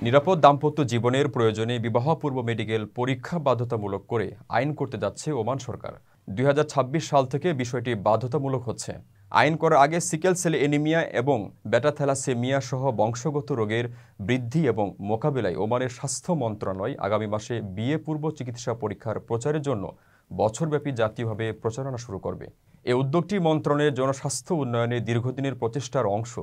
নিরাপদ দাম্পত্য জীবনের প্রয়োজনে বিবাহপূর্ব মেডিকেল পরীক্ষা বাধ্যতামূলক করে আইন করতে যাচ্ছে ওমান সরকার। 2026 সাল থেকে বিষয়টি বাধ্যতামূলক হচ্ছে। আইন করার আগে সিকেল সেল এনিমিয়া এবং বেটা থ্যালাসেমিয়া সহ বংশগত রোগের বৃদ্ধি এবং মোকাবিলায় ওমানের স্বাস্থ্য মন্ত্রণালয় আগামী মাসে বিয়ে পূর্ব চিকিৎসা পরীক্ষার প্রচারের জন্য বছরব্যাপী জাতীয়ভাবে প্রচারণা শুরু করবে। এই উদ্যোগটি মন্ত্রণালয়ের জনস্বাস্থ্য উন্নয়নে দীর্ঘদিনের প্রচেষ্টার অংশ।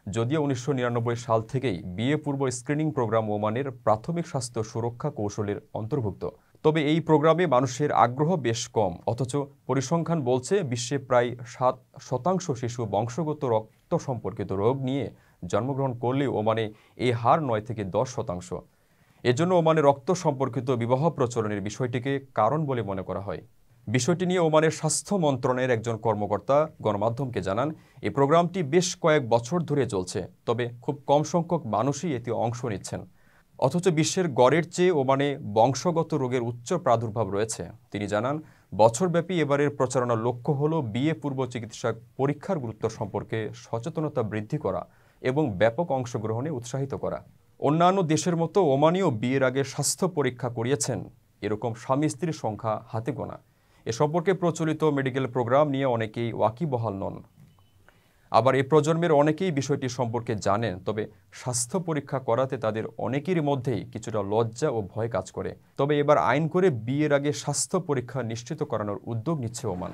যদিও 1999 সাল থেকেই বিয়ে পূর্ব স্ক্রিনিং প্রোগ্রাম ওমানের প্রাথমিক স্বাস্থ্য সুরক্ষা কৌশলের অন্তর্ভুক্ত। তবে এই প্রোগ্রামে মানুষের আগ্রহ বেশ কম, অথচ পরিসংখ্যান বলছে বিশ্বে প্রায় 7% শিশু বংশগত রক্ত সম্পর্কিত রোগ নিয়ে জন্মগ্রহণ করলেও ওমানে এই হার 9 থেকে 10%। এজন্য ওমানে রক্ত সম্পর্কিত বিবাহ প্রচলনের বিষয়টিকে কারণ বলে মনে করা হয়। বিষয়টি নিয়ে ওমানের স্বাস্থ্য মন্ত্রণালয়ের একজন কর্মকর্তা গণমাধ্যমকে জানান, এই প্রোগ্রামটি বেশ কয়েক বছর ধরে চলছে, তবে খুব কম সংখ্যক মানুষই এতে অংশ নিচ্ছেন। অথচ বিশ্বের গড়ের চেয়ে ওমানে বংশগত রোগের উচ্চ প্রাদুর্ভাব রয়েছে। তিনি জানান, বছরব্যাপী এবারের প্রচারণার লক্ষ্য হল বিয়ে পূর্ব চিকিৎসা পরীক্ষার গুরুত্ব সম্পর্কে সচেতনতা বৃদ্ধি করা এবং ব্যাপক অংশগ্রহণে উৎসাহিত করা। অন্যান্য দেশের মতো ওমানেও বিয়ের আগে স্বাস্থ্য পরীক্ষা করিয়েছেন এরকম স্বামী স্ত্রীর সংখ্যা হাতে গোনা। এ সম্পর্কে প্রচলিত মেডিকেল প্রোগ্রাম নিয়ে অনেকেই ওয়াকিবহাল নন। আবার এই প্রজন্মের অনেকেই বিষয়টি সম্পর্কে জানেন, তবে স্বাস্থ্য পরীক্ষা করাতে তাদের অনেকেরই মধ্যেই কিছুটা লজ্জা ও ভয় কাজ করে। তবে এবার আইন করে বিয়ের আগে স্বাস্থ্য পরীক্ষা নিশ্চিত করানোর উদ্যোগ নিচ্ছে ওমান।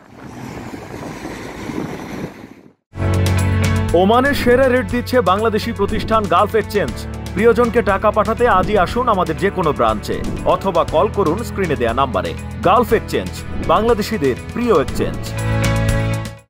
ওমানের সেরা রেট দিচ্ছে বাংলাদেশি প্রতিষ্ঠান গালফ এক্সচেঞ্জ। প্রিয়জনকে টাকা পাঠাতে আজই আসুন আমাদের যে কোনো ব্রাঞ্চে অথবা কল করুন স্ক্রিনে দেয়া নাম্বারে। গালফ এক্সচেঞ্জ, বাংলাদেশিদের প্রিয় এক্সচেঞ্জ।